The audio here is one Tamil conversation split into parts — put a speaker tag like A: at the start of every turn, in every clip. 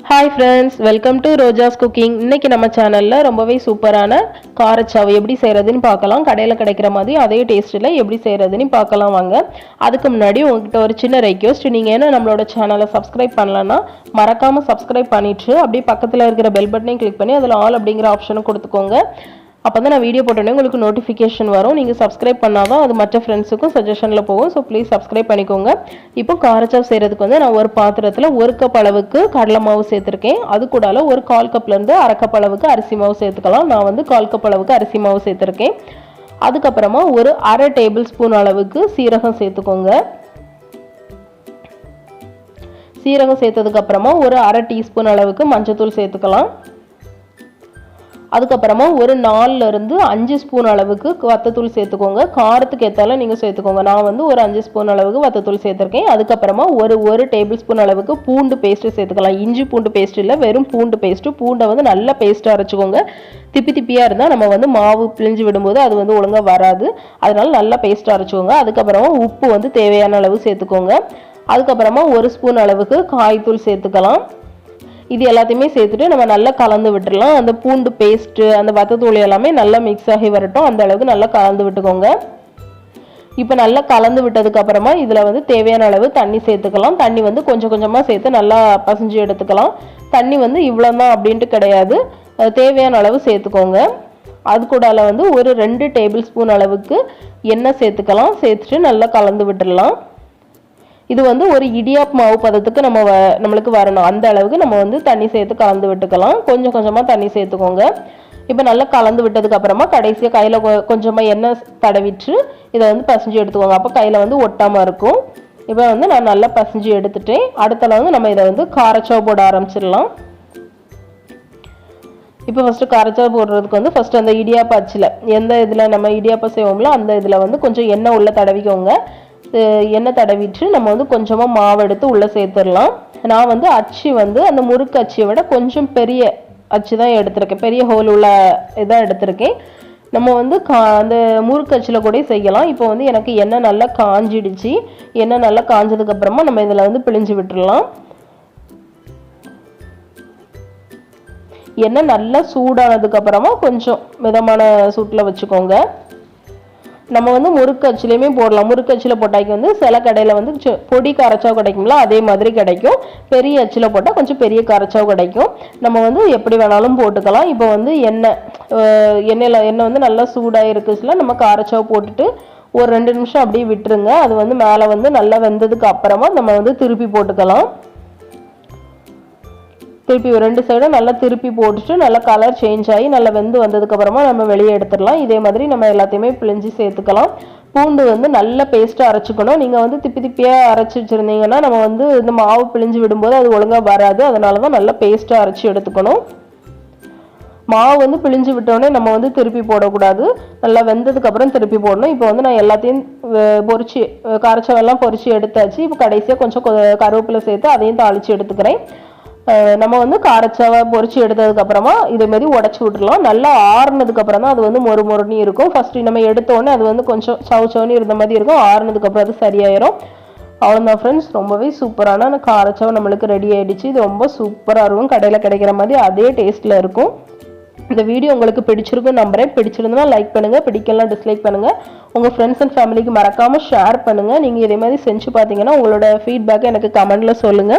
A: Hi friends, welcome to ROJAS cooking. இன்னைக்கு நம்ம சேனல்ல ரொம்பவே சூப்பரான காரச்சாவு எப்படி செய்யறதுன்னு பார்க்கலாம். கடையில கிடைக்கிற மாதிரி அதே டேஸ்ட்ல எப்படி செய்யறதுன்னு பார்க்கலாம் வாங்க. அதுக்கு முன்னாடி உங்ககிட்ட ஒரு சின்ன ரெக்வெஸ்ட், நீங்க என்ன நம்மளோட சேனலை சப்ஸ்கிரைப் பண்ணலனா மறக்காம சப்ஸ்கிரைப் பண்ணிட்டு அப்படியே பக்கத்துல இருக்கிற பெல் பட்டனையும் கிளிக் பண்ணி அதுல ஆல் அப்படிங்கிற ஆப்ஷனை கொடுத்துக்கோங்க. அப்பதான் நான் வீடியோ போட்டோனே உங்களுக்கு நோட்டிஃபிகேஷன் வரும். நீங்க சப்ஸ்கிரைப் பண்ணாதான் அது மற்ற ஃப்ரெண்ட்ஸுக்கும் சஜஷன்ல போகும். ஸோ ப்ளீஸ் சப்ஸ்கிரைப் பண்ணிக்கோங்க. இப்போ காரச்சாவ் செய்யறதுக்கு வந்து நான் ஒரு பாத்திரத்துல 1 கப் அளவுக்கு கடலை மாவு சேர்த்திருக்கேன். அது கூட ஒரு 1/4 கப்ல இருந்து 1/2 கப் அளவுக்கு அரிசி மாவு சேர்த்துக்கலாம். நான் வந்து 1/4 கப் அளவுக்கு அரிசி மாவு சேர்த்திருக்கேன். அதுக்கப்புறமா ஒரு 1/2 டேபிள் ஸ்பூன் அளவுக்கு சீரகம் சேர்த்துக்கோங்க. சீரகம் சேர்த்ததுக்கு அப்புறமா ஒரு 1/2 டீஸ்பூன் அளவுக்கு மஞ்சத்தூள் சேர்த்துக்கலாம். அதுக்கப்புறமா ஒரு 4ல இருந்து 5 ஸ்பூன் அளவுக்கு வத்தத்தூள் சேர்த்துக்கோங்க. காரத்துக்கு ஏத்தால நீங்க சேர்த்துக்கோங்க. நான் வந்து ஒரு 5 ஸ்பூன் அளவுக்கு வத்தத்தூள் சேர்த்திருக்கேன். அதுக்கப்புறமா ஒரு டேபிள் ஸ்பூன் அளவுக்கு பூண்டு பேஸ்ட் சேர்த்துக்கலாம். இஞ்சி பூண்டு பேஸ்ட் இல்லை, வெறும் பூண்டு பேஸ்ட். பூண்டை வந்து நல்லா பேஸ்ட்டாக அரைச்சிக்கோங்க. திப்பியா இருந்தால் நம்ம வந்து மாவு பிழிஞ்சு விடும்போது அது வந்து ஒழுங்காக வராது. அதனால நல்லா பேஸ்ட்டாக அரைச்சிக்கோங்க. அதுக்கப்புறமா உப்பு வந்து தேவையான அளவு சேர்த்துக்கோங்க. அதுக்கப்புறமா 1 ஸ்பூன் அளவுக்கு காய்த்தூள் சேர்த்துக்கலாம். இது எல்லாத்தையுமே சேர்த்துட்டு நம்ம நல்லா கலந்து விட்டுடலாம். அந்த பூண்டு பேஸ்ட் அந்த வத்தத்தூள் எல்லாமே நல்லா மிக்ஸ் ஆகி வரட்டும். அந்த அளவுக்கு நல்லா கலந்து விட்டுக்கோங்க. இப்போ நல்லா கலந்து விட்டதுக்கு அப்புறமா இதுல வந்து தேவையான அளவு தண்ணி சேர்த்துக்கலாம். தண்ணி வந்து கொஞ்சம் கொஞ்சமா சேர்த்து நல்லா பசஞ்சு எடுத்துக்கலாம். தண்ணி வந்து இவ்வளவுதான் அப்படின்ட்டு கிடையாது, தேவையான அளவு சேர்த்துக்கோங்க. அது கூட வந்து ஒரு 2 டேபிள் ஸ்பூன் அளவுக்கு எண்ணெய் சேர்த்துக்கலாம். சேர்த்துட்டு நல்லா கலந்து விட்டுடலாம். இது வந்து ஒரு இடியாப் மாவு பதத்துக்கு நம்மளுக்கு வரணும். அந்த அளவுக்கு நம்ம வந்து தண்ணி சேர்த்து கலந்து விட்டுக்கலாம். கொஞ்சம் கொஞ்சமா தண்ணி சேர்த்துக்கோங்க. இப்போ நல்லா கலந்து விட்டதுக்கு அப்புறமா கடைசியா கையில கொஞ்சமா எண்ணெய் தடவிட்டு இதை வந்து பசஞ்சு எடுத்துக்கோங்க. அப்போ கையில வந்து ஒட்டாம இருக்கும். இப்போ வந்து நான் நல்லா பசஞ்சு எடுத்துட்டேன். அடுத்தல வந்து நம்ம இதை வந்து காரச்சாவு போட ஆரம்பிச்சிடலாம். இப்போ ஃபர்ஸ்ட் காரச்சாவு போடுறதுக்கு வந்து ஃபர்ஸ்ட் அந்த இடியாப்ப அச்சுல எந்த இதுல நம்ம இடியாப்ப செய்வோம்ல அந்த இதுல வந்து கொஞ்சம் எண்ணெய் உள்ள தடவிக்கோங்க. எண்ணெய் தடவிட்டு நம்ம வந்து கொஞ்சமா மாவு எடுத்து உள்ள சேர்த்துடலாம். நான் வந்து அச்சு வந்து அந்த முறுக்கு அச்சியை விட கொஞ்சம் பெரிய அச்சு தான் எடுத்திருக்கேன். பெரிய ஹோல் உள்ள இதான் எடுத்திருக்கேன். நம்ம வந்து அந்த முறுக்கு அச்சுல கூட செய்யலாம். இப்போ வந்து எனக்கு எண்ணெய் நல்லா காஞ்சிடுச்சு. எண்ணெய் நல்லா காஞ்சதுக்கு அப்புறமா நம்ம இதுல வந்து பிழிஞ்சு விட்டுடலாம். எண்ணெய் நல்லா சூடானதுக்கு அப்புறமா கொஞ்சம் மிதமான சூட்டுல வச்சுக்கோங்க. நம்ம வந்து முறுக்கு அச்சுலையுமே போடலாம். முறுக்கு அச்சுல போட்டாக்கி வந்து சில கடையில வந்து பொடி காரச்சாவு கிடைக்கும்ல, அதே மாதிரி கிடைக்கும். பெரிய அச்சுல போட்டால் கொஞ்சம் பெரிய காரச்சாவு கிடைக்கும். நம்ம வந்து எப்படி வேணாலும் போட்டுக்கலாம். இப்போ வந்து எண்ணெய் வந்து நல்லா சூடாக இருக்குச்சுல நம்ம காரச்சாவு போட்டுட்டு ஒரு 2 நிமிஷம் அப்படியே விட்டுருங்க. அது வந்து மேலே வந்து நல்லா வெந்ததுக்கு அப்புறமா நம்ம வந்து திருப்பி போட்டுக்கலாம். திருப்பி 2 சைடும் நல்லா திருப்பி போட்டுட்டு நல்லா கலர் சேஞ்ச் ஆகி நல்லா வெந்து வந்ததுக்கு அப்புறமா நம்ம வெளியே எடுத்துடலாம். இதே மாதிரி நம்ம எல்லாத்தையுமே பிழிஞ்சு சேர்த்துக்கலாம். பூண்டு வந்து நல்லா பேஸ்ட்டாக அரைச்சிக்கணும். நீங்கள் வந்து திப்பியா அரைச்சி வச்சுருந்தீங்கன்னா நம்ம வந்து இந்த மாவு பிழிஞ்சு விடும்போது அது ஒழுங்காக வராது. அதனால தான் நல்லா பேஸ்ட்டாக அரைச்சி எடுத்துக்கணும். மாவு வந்து பிழிஞ்சு விட்டோடனே நம்ம வந்து திருப்பி போடக்கூடாது. நல்லா வெந்ததுக்கு அப்புறம் திருப்பி போடணும். இப்போ வந்து நான் எல்லாத்தையும் பொரிச்சு காரச்சாவெல்லாம் பொரிச்சு எடுத்தாச்சு. இப்போ கடைசியாக கொஞ்சம் கருவேப்பிலை சேர்த்து அதையும் தாளித்து எடுத்துக்கிறேன். நம்ம வந்து காரச்சாவை பொரிச்சு எடுத்ததுக்கு அப்புறமா இதே மாதிரி உடச்சி விட்டுடலாம். நல்லா ஆறுனதுக்கு அப்புறம் தான் அது வந்து மொறுன்னு இருக்கும். ஃபர்ஸ்ட் நம்ம எடுத்த உடனே அது வந்து கொஞ்சம் சவுச்சவுன்னு இருந்த மாதிரி இருக்கும். ஆறுனதுக்கு அப்புறம் அது சரியாயிரும். அவ்வளோதான் ஃப்ரெண்ட்ஸ், ரொம்பவே சூப்பரான காரச்சாவை நம்மளுக்கு ரெடி ஆயிடுச்சு. இது ரொம்ப சூப்பராக இருக்கும். கடையில் கிடைக்கிற மாதிரி அதே டேஸ்ட்ல இருக்கும். இந்த வீடியோ உங்களுக்கு பிடிச்சிருக்கும் நம்புறேன். பிடிச்சிருந்தா லைக் பண்ணுங்க, பிடிக்கலாம் டிஸ்லைக் பண்ணுங்க. உங்க ஃப்ரெண்ட்ஸ் அண்ட் ஃபேமிலிக்கு மறக்காம ஷேர் பண்ணுங்க. நீங்க இதே மாதிரி செஞ்சு பார்த்தீங்கன்னா உங்களோட ஃபீட்பேக்கை எனக்கு கமெண்ட்ல சொல்லுங்க.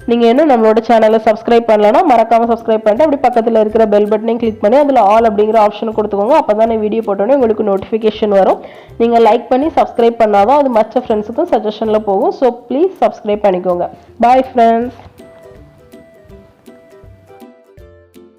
A: நீங்க இன்னும் நம்மளோட சேனலை சப்ஸ்கிரைப் பண்ணலன்னா மறக்காம சப்ஸ்கிரைப் பண்ணிட்டு அப்படி பக்கத்தில் இருக்கிற பெல் பட்டனையும் கிளிக் பண்ணி அதில் ஆல் அப்படிங்கிற ஆப்ஷன் கொடுத்துக்கோங்க. அப்பதான் வீடியோ போட்டோன்னே உங்களுக்கு நோட்டிஃபிகேஷன் வரும். நீங்க லைக் பண்ணி சப்ஸ்கிரைப் பண்ணாதான் அது மற்ற ஃப்ரெண்ட்ஸுக்கும் சஜஷன்ல போகும். ஸோ ப்ளீஸ் சப்ஸ்கிரைப் பண்ணிக்கோங்க. Bye friends.